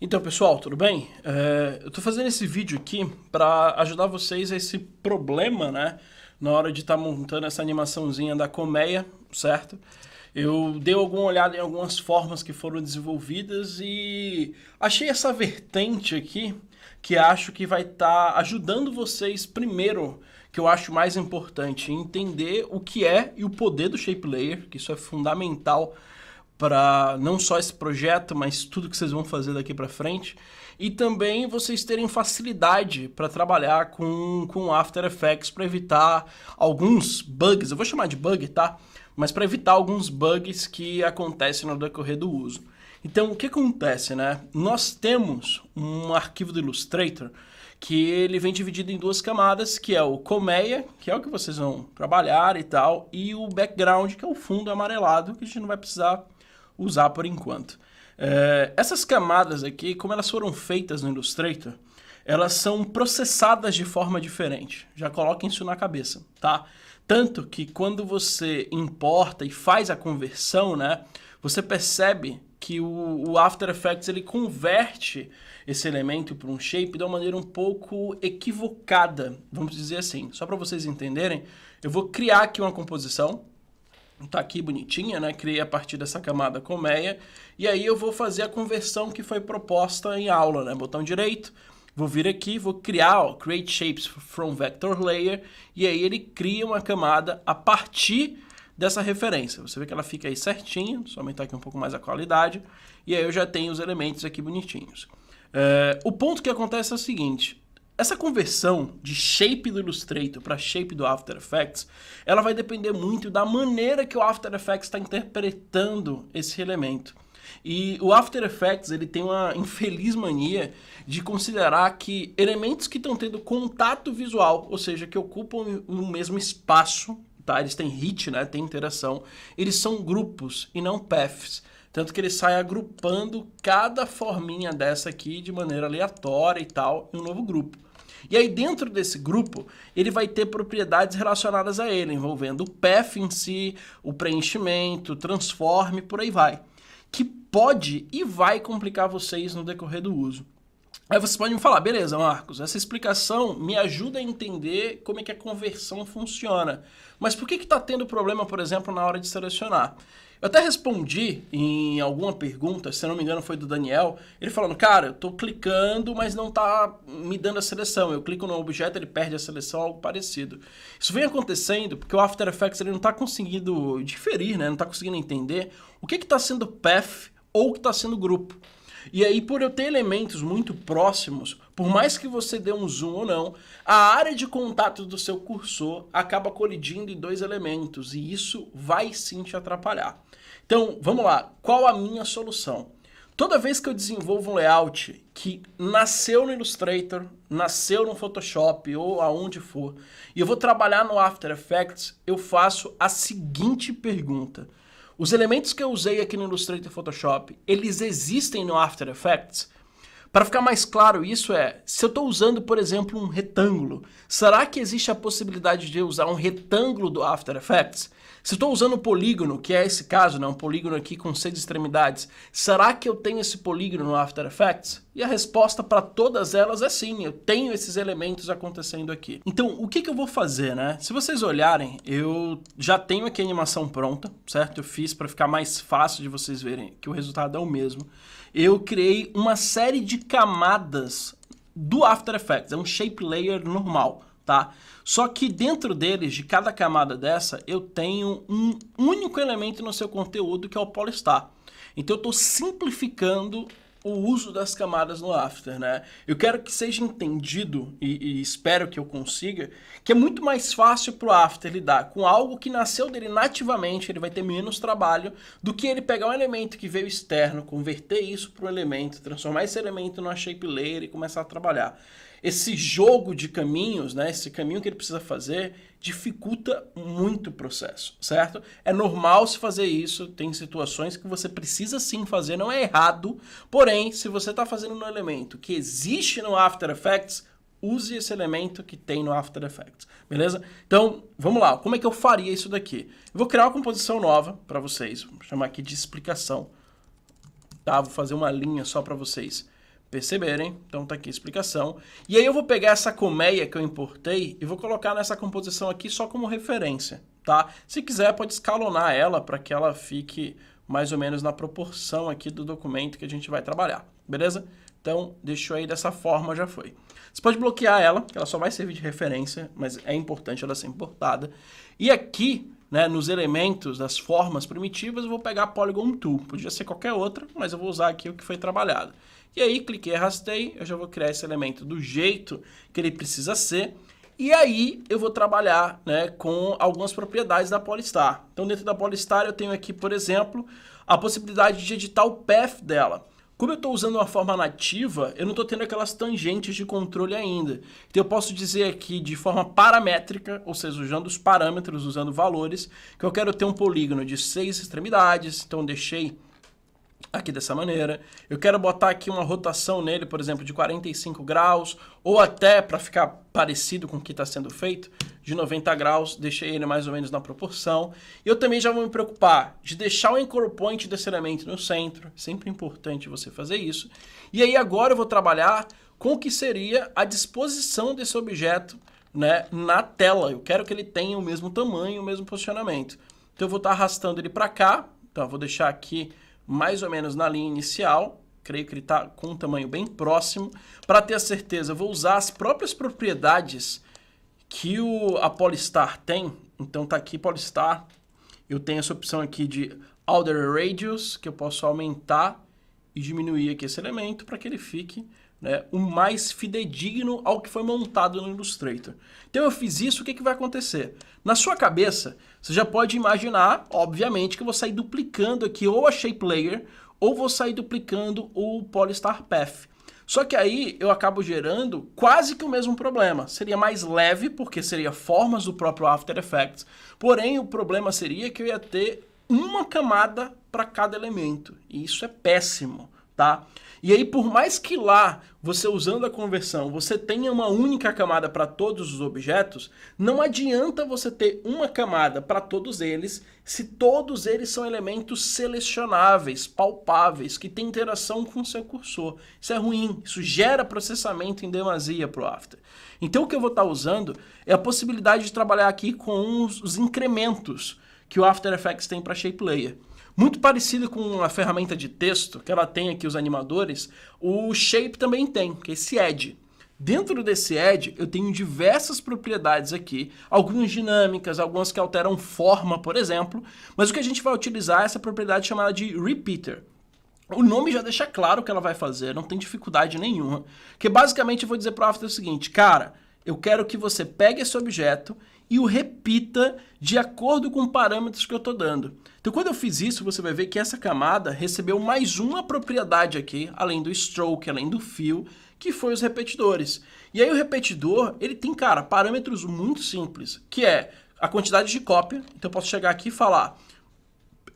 Então, pessoal, tudo bem? Eu tô fazendo esse vídeo aqui para ajudar vocês a esse problema, né? Na hora de estar montando essa animaçãozinha da colmeia, certo? Eu dei alguma olhada em algumas formas que foram desenvolvidas e achei essa vertente aqui que acho que vai estar ajudando vocês primeiro, que eu acho mais importante, entender o que é e o poder do Shape Layer, que isso é fundamental para não só esse projeto, mas tudo que vocês vão fazer daqui para frente. E também vocês terem facilidade para trabalhar com After Effects para evitar alguns bugs, eu vou chamar de bug, tá? Mas para evitar alguns bugs que acontecem no decorrer do uso. Então, o que acontece, né? Nós temos um arquivo do Illustrator que ele vem dividido em duas camadas, que é o colmeia, que é o que vocês vão trabalhar e tal, e o background, que é o fundo amarelado, que a gente não vai precisar usar por enquanto. Essas camadas aqui, como elas foram feitas no Illustrator, elas são processadas de forma diferente. Já coloquem isso na cabeça, tá? Tanto que quando você importa e faz a conversão, né, você percebe que o After Effects ele converte esse elemento para um shape de uma maneira um pouco equivocada, vamos dizer assim. Só para vocês entenderem, eu vou criar aqui uma composição. Tá aqui bonitinha, né? Criei a partir dessa camada colmeia. E aí eu vou fazer a conversão que foi proposta em aula, né? Botão direito, vou vir aqui, vou criar, ó, Create Shapes from Vector Layer. E aí ele cria uma camada a partir dessa referência. Você vê que ela fica aí certinho, só aumentar aqui um pouco mais a qualidade. E aí eu já tenho os elementos aqui bonitinhos. O ponto que acontece é o seguinte. Essa conversão de shape do Illustrator para shape do After Effects, ela vai depender muito da maneira que o After Effects está interpretando esse elemento. E o After Effects ele tem uma infeliz mania de considerar que elementos que estão tendo contato visual, ou seja, que ocupam o mesmo espaço, tá? Eles têm hit, né? Tem interação, eles são grupos e não paths. Tanto que ele sai agrupando cada forminha dessa aqui de maneira aleatória e tal, em um novo grupo. E aí dentro desse grupo, ele vai ter propriedades relacionadas a ele, envolvendo o path em si, o preenchimento, o transform, por aí vai. Que pode e vai complicar vocês no decorrer do uso. Aí vocês podem me falar, beleza, Marcos, essa explicação me ajuda a entender como é que a conversão funciona. Mas por que está tendo problema, por exemplo, na hora de selecionar? Eu até respondi em alguma pergunta, se não me engano foi do Daniel, ele falando, cara, eu tô clicando, mas não tá me dando a seleção. Eu clico no objeto, ele perde a seleção, algo parecido. Isso vem acontecendo porque o After Effects ele não tá conseguindo diferir, né? Não tá conseguindo entender o que está sendo path ou o que está sendo grupo. E aí, por eu ter elementos muito próximos, por mais que você dê um zoom ou não, a área de contato do seu cursor acaba colidindo em dois elementos, e isso vai sim te atrapalhar. Então, vamos lá. Qual a minha solução? Toda vez que eu desenvolvo um layout que nasceu no Illustrator, nasceu no Photoshop ou aonde for, e eu vou trabalhar no After Effects, eu faço a seguinte pergunta. Os elementos que eu usei aqui no Illustrator e Photoshop, eles existem no After Effects? Para ficar mais claro isso se eu estou usando, por exemplo, um retângulo, será que existe a possibilidade de eu usar um retângulo do After Effects? Se eu estou usando um polígono, que é esse caso, né, um polígono aqui com 6 extremidades, será que eu tenho esse polígono no After Effects? E a resposta para todas elas é sim, eu tenho esses elementos acontecendo aqui. Então, o que eu vou fazer, né? Se vocês olharem, eu já tenho aqui a animação pronta, certo? Eu fiz para ficar mais fácil de vocês verem que o resultado é o mesmo. Eu criei uma série de camadas do After Effects, é um shape layer normal, tá? Só que dentro deles, de cada camada dessa, eu tenho um único elemento no seu conteúdo, que é o Polystar. Então eu estou simplificando o uso das camadas no After, né? Eu quero que seja entendido, e espero que eu consiga, que é muito mais fácil para o After lidar com algo que nasceu dele nativamente, ele vai ter menos trabalho, do que ele pegar um elemento que veio externo, converter isso para um elemento, transformar esse elemento numa shape layer e começar a trabalhar. Esse jogo de caminhos, né, esse caminho que ele precisa fazer, dificulta muito o processo, certo? É normal se fazer isso, tem situações que você precisa sim fazer, não é errado, porém, se você está fazendo um elemento que existe no After Effects, use esse elemento que tem no After Effects, beleza? Então, vamos lá, como é que eu faria isso daqui? Eu vou criar uma composição nova para vocês, vou chamar aqui de explicação, tá? Vou fazer uma linha só para vocês perceberem, então tá aqui a explicação. E aí eu vou pegar essa colmeia que eu importei e vou colocar nessa composição aqui só como referência, tá? Se quiser, pode escalonar ela para que ela fique mais ou menos na proporção aqui do documento que a gente vai trabalhar, beleza? Então, deixou aí dessa forma, já foi. Você pode bloquear ela, que ela só vai servir de referência, mas é importante ela ser importada. E aqui, né, nos elementos das formas primitivas, eu vou pegar a Polygon Tool. Podia ser qualquer outra, mas eu vou usar aqui o que foi trabalhado. E aí, cliquei, arrastei, eu já vou criar esse elemento do jeito que ele precisa ser. E aí, eu vou trabalhar, né, com algumas propriedades da Polystar. Então, dentro da Polystar, eu tenho aqui, por exemplo, a possibilidade de editar o path dela. Como eu estou usando uma forma nativa, eu não estou tendo aquelas tangentes de controle ainda. Então, eu posso dizer aqui de forma paramétrica, ou seja, usando os parâmetros, usando valores, que eu quero ter um polígono de 6 extremidades. Então, deixei aqui dessa maneira. Eu quero botar aqui uma rotação nele, por exemplo, de 45 graus, ou até, para ficar parecido com o que está sendo feito, de 90 graus, deixei ele mais ou menos na proporção. E eu também já vou me preocupar de deixar o anchor point desse elemento no centro, sempre importante você fazer isso. E aí agora eu vou trabalhar com o que seria a disposição desse objeto, né, na tela. Eu quero que ele tenha o mesmo tamanho, o mesmo posicionamento. Então eu vou estar arrastando ele para cá, então eu vou deixar aqui mais ou menos na linha inicial, creio que ele está com um tamanho bem próximo. Para ter a certeza, vou usar as próprias propriedades que a Polystar tem. Então tá aqui Polystar, eu tenho essa opção aqui de Order Radius, que eu posso aumentar e diminuir aqui esse elemento para que ele fique, né, o mais fidedigno ao que foi montado no Illustrator. Então eu fiz isso, o que vai acontecer? Na sua cabeça, você já pode imaginar, obviamente, que eu vou sair duplicando aqui ou a Shape Layer, ou vou sair duplicando o Polystar Path. Só que aí eu acabo gerando quase que o mesmo problema. Seria mais leve, porque seria formas do próprio After Effects, porém o problema seria que eu ia ter uma camada para cada elemento, e isso é péssimo, tá? E aí, por mais que lá, você usando a conversão, você tenha uma única camada para todos os objetos, não adianta você ter uma camada para todos eles, se todos eles são elementos selecionáveis, palpáveis, que têm interação com o seu cursor. Isso é ruim, isso gera processamento em demasia para o After. Então, o que eu vou estar usando é a possibilidade de trabalhar aqui com os incrementos que o After Effects tem para Shape Layer. Muito parecido com a ferramenta de texto, que ela tem aqui os animadores, o Shape também tem, que é esse Edge. Dentro desse Edge, eu tenho diversas propriedades aqui, algumas dinâmicas, algumas que alteram forma, por exemplo, mas o que a gente vai utilizar é essa propriedade chamada de Repeater. O nome já deixa claro o que ela vai fazer, não tem dificuldade nenhuma, que basicamente eu vou dizer para o After o seguinte, cara, eu quero que você pegue esse objeto e o repita de acordo com parâmetros que eu estou dando. Então, quando eu fiz isso, você vai ver que essa camada recebeu mais uma propriedade aqui, além do stroke, além do fill, que foi os repetidores. E aí o repetidor, ele tem, cara, parâmetros muito simples, que é a quantidade de cópia. Então, eu posso chegar aqui e falar,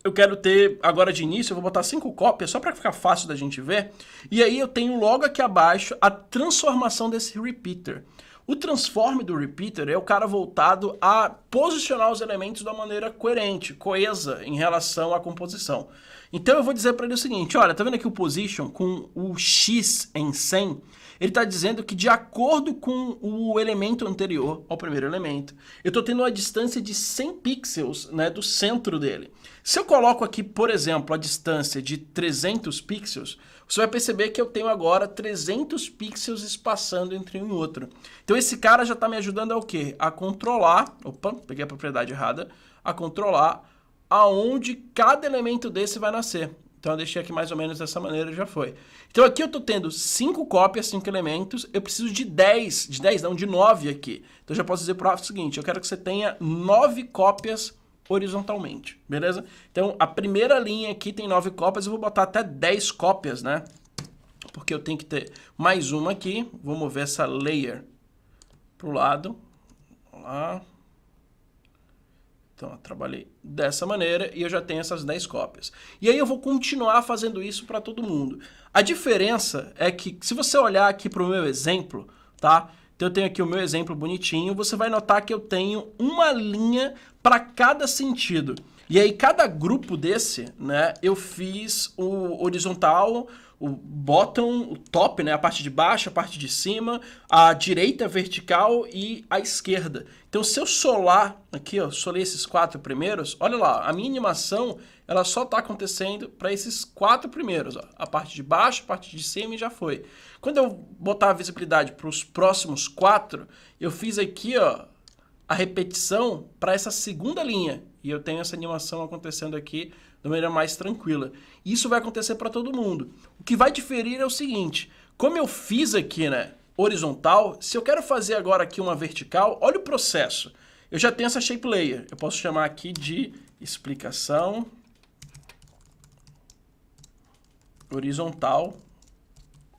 eu quero ter, agora de início, eu vou botar 5 cópias, só para ficar fácil da gente ver. E aí eu tenho logo aqui abaixo a transformação desse repeater. O transform do repeater é o cara voltado a posicionar os elementos de uma maneira coerente, coesa em relação à composição. Então eu vou dizer para ele o seguinte, olha, tá vendo aqui o position com o X em 100? Ele está dizendo que de acordo com o elemento anterior ao primeiro elemento, eu estou tendo uma distância de 100 pixels, né, do centro dele. Se eu coloco aqui, por exemplo, a distância de 300 pixels, você vai perceber que eu tenho agora 300 pixels espaçando entre um e outro. Então esse cara já está me ajudando a o quê? A controlar, opa, peguei a propriedade errada, a controlar aonde cada elemento desse vai nascer. Então eu deixei aqui mais ou menos dessa maneira, já foi. Então aqui eu estou tendo 5 cópias, 5 elementos, eu preciso de 10, de 9 aqui. Então eu já posso dizer para o seguinte, eu quero que você tenha 9 cópias horizontalmente, beleza? Então a primeira linha aqui tem 9 cópias, eu vou botar até 10 cópias, né? Porque eu tenho que ter mais uma aqui, vou mover essa layer para o lado, vamos lá. Então, eu trabalhei dessa maneira e eu já tenho essas 10 cópias. E aí eu vou continuar fazendo isso para todo mundo. A diferença é que, se você olhar aqui para o meu exemplo, tá? Então eu tenho aqui o meu exemplo bonitinho, você vai notar que eu tenho uma linha para cada sentido. E aí cada grupo desse, né, eu fiz o horizontal o bottom, o top, né? A parte de baixo, a parte de cima, a direita vertical e a esquerda. Então, se eu solar aqui, ó, solei esses 4 primeiros, olha lá, a minha animação, ela só está acontecendo para esses 4 primeiros, ó. A parte de baixo, a parte de cima e já foi. Quando eu botar a visibilidade para os próximos 4, eu fiz aqui, ó, a repetição para essa segunda linha. E eu tenho essa animação acontecendo aqui de maneira mais tranquila. Isso vai acontecer para todo mundo. O que vai diferir é o seguinte, como eu fiz aqui, né, horizontal, se eu quero fazer agora aqui uma vertical, olha o processo. Eu já tenho essa shape layer. Eu posso chamar aqui de explicação horizontal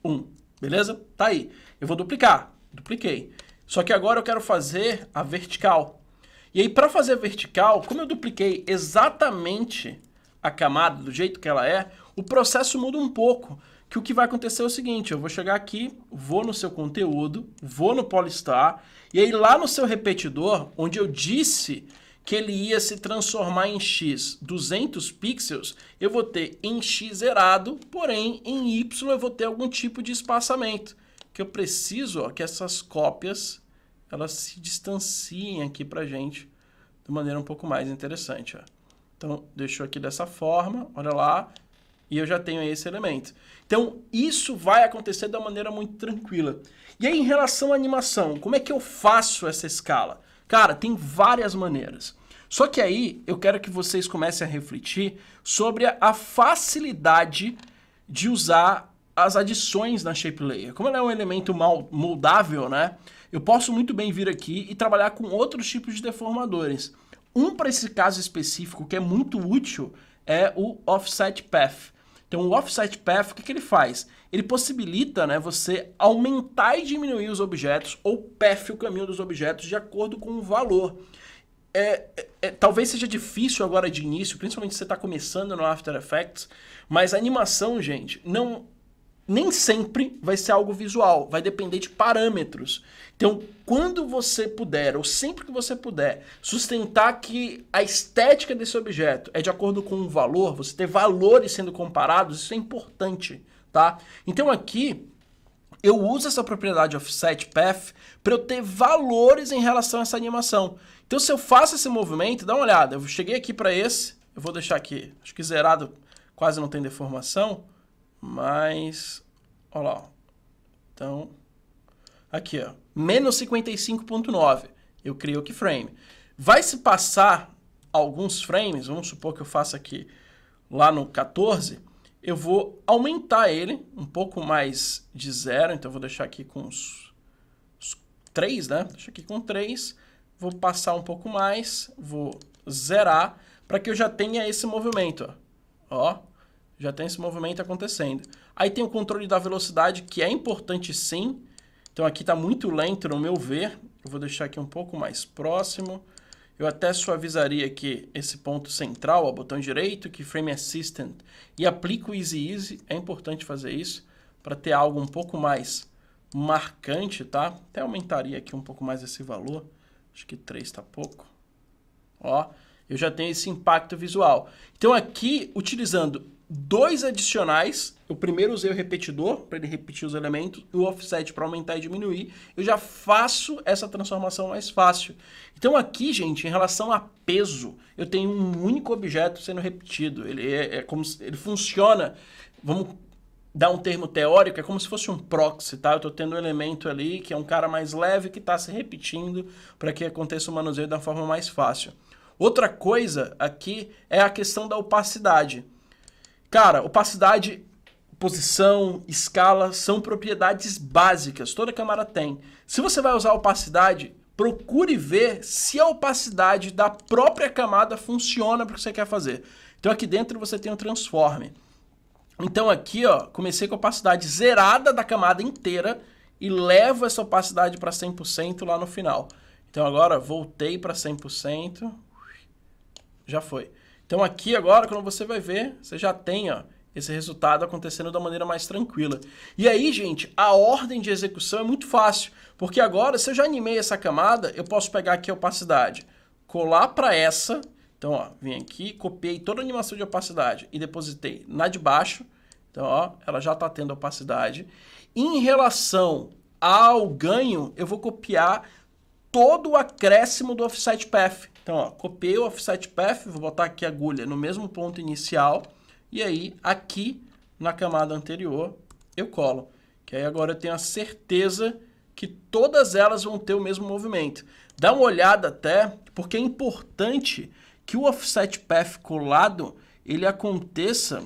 1. Beleza? Tá aí. Eu vou duplicar. Dupliquei. Só que agora eu quero fazer a vertical. E aí, para fazer a vertical, como eu dupliquei exatamente a camada do jeito que ela é, o processo muda um pouco. Que o que vai acontecer é o seguinte, eu vou chegar aqui, vou no seu conteúdo, vou no Polystar, e aí lá no seu repetidor, onde eu disse que ele ia se transformar em X 200 pixels, eu vou ter em X zerado, porém em Y eu vou ter algum tipo de espaçamento. Que eu preciso, ó, que essas cópias elas se distanciem aqui pra gente de maneira um pouco mais interessante. Ó. Então, deixou aqui dessa forma, olha lá, e eu já tenho esse elemento. Então, isso vai acontecer da maneira muito tranquila. E aí, em relação à animação, como é que eu faço essa escala? Cara, tem várias maneiras. Só que aí, eu quero que vocês comecem a refletir sobre a facilidade de usar as adições na Shape Layer. Como ela é um elemento moldável, né? Eu posso muito bem vir aqui e trabalhar com outros tipos de deformadores. Para esse caso específico, que é muito útil, é o Offset Path. Então, o Offset Path, o que ele faz? Ele possibilita, né, você aumentar e diminuir os objetos, ou path, o caminho dos objetos, de acordo com o valor. Talvez seja difícil agora de início, principalmente se você está começando no After Effects, mas a animação, gente, nem sempre vai ser algo visual, vai depender de parâmetros. Então, quando você puder, ou sempre que você puder, sustentar que a estética desse objeto é de acordo com o valor, você ter valores sendo comparados, isso é importante, tá? Então aqui, eu uso essa propriedade Offset Path para eu ter valores em relação a essa animação. Então, se eu faço esse movimento, dá uma olhada, eu cheguei aqui para esse, eu vou deixar aqui, acho que zerado quase não tem deformação, mas, olha lá, então, aqui ó, menos 55.9, eu criei o keyframe. Vai se passar alguns frames, vamos supor que eu faça aqui lá no 14, eu vou aumentar ele um pouco mais de 0, então eu vou deixar aqui com os 3, né? Deixa aqui com 3, vou passar um pouco mais, vou zerar, para que eu já tenha esse movimento, ó. Já tem esse movimento acontecendo. Aí tem o controle da velocidade, que é importante sim. Então aqui está muito lento no meu ver. Eu vou deixar aqui um pouco mais próximo. Eu até suavizaria aqui esse ponto central, ó, botão direito, Keyframe Assistant, e aplico o Easy Easy. É importante fazer isso para ter algo um pouco mais marcante, tá? Até aumentaria aqui um pouco mais esse valor. Acho que 3 está pouco. Ó, eu já tenho esse impacto visual. Então aqui, utilizando 2 adicionais, eu primeiro usei o repetidor para ele repetir os elementos, e o offset para aumentar e diminuir, eu já faço essa transformação mais fácil. Então aqui, gente, em relação a peso, eu tenho um único objeto sendo repetido. Ele ele funciona, vamos dar um termo teórico, é como se fosse um proxy, tá? Eu estou tendo um elemento ali que é um cara mais leve que está se repetindo para que aconteça o manuseio da forma mais fácil. Outra coisa aqui é a questão da opacidade. Cara, opacidade, posição, escala são propriedades básicas, toda câmera tem. Se você vai usar opacidade, procure ver se a opacidade da própria camada funciona para o que você quer fazer. Então aqui dentro você tem o transform. Então aqui, ó, comecei com a opacidade zerada da camada inteira e levo essa opacidade para 100% lá no final. Então agora voltei para 100%, já foi. Então aqui agora, quando você vai ver, você já tem, ó, esse resultado acontecendo da maneira mais tranquila. E aí, gente, a ordem de execução é muito fácil, porque agora, se eu já animei essa camada, eu posso pegar aqui a opacidade, colar para essa, então, ó, vim aqui, copiei toda a animação de opacidade e depositei na de baixo. Então, ó, ela já está tendo opacidade. Em relação ao ganho, eu vou copiar todo o acréscimo do offset path. Então, ó, copiei o offset path, vou botar aqui a agulha no mesmo ponto inicial, e aí, aqui, na camada anterior, eu colo. Que aí agora eu tenho a certeza que todas elas vão ter o mesmo movimento. Dá uma olhada até, porque é importante que o offset path colado, ele aconteça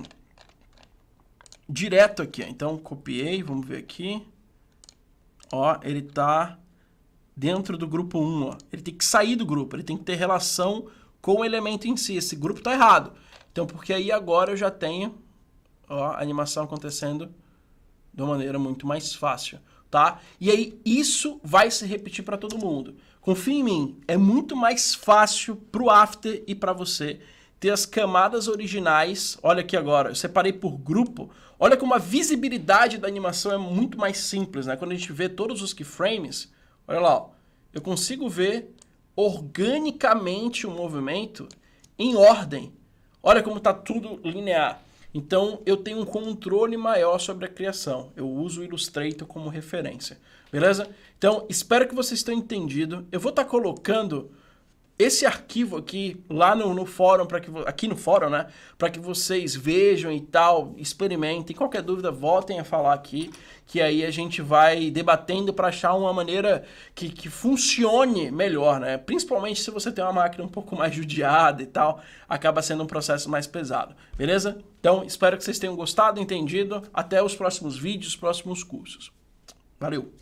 direto aqui. Ó. Então, copiei, vamos ver aqui. Ó, ele está dentro do grupo 1. Ó. Ele tem que sair do grupo, ele tem que ter relação com o elemento em si. Esse grupo está errado. Então, porque aí agora eu já tenho, ó, a animação acontecendo de uma maneira muito mais fácil, tá? E aí isso vai se repetir para todo mundo. Confia em mim, é muito mais fácil para o After e para você ter as camadas originais. Olha aqui agora, eu separei por grupo. Olha como a visibilidade da animação é muito mais simples, né? Quando a gente vê todos os keyframes, olha lá, ó, eu consigo ver organicamente o movimento em ordem. Olha como está tudo linear. Então, eu tenho um controle maior sobre a criação. Eu uso o Illustrator como referência. Beleza? Então, espero que vocês tenham entendido. Eu vou estar colocando esse arquivo aqui lá no fórum, aqui no fórum, né? Para que vocês vejam e tal, experimentem. Qualquer dúvida, voltem a falar aqui, que aí a gente vai debatendo para achar uma maneira que funcione melhor, né? Principalmente se você tem uma máquina um pouco mais judiada e tal, acaba sendo um processo mais pesado, beleza? Então, espero que vocês tenham gostado, entendido. Até os próximos vídeos, próximos cursos. Valeu!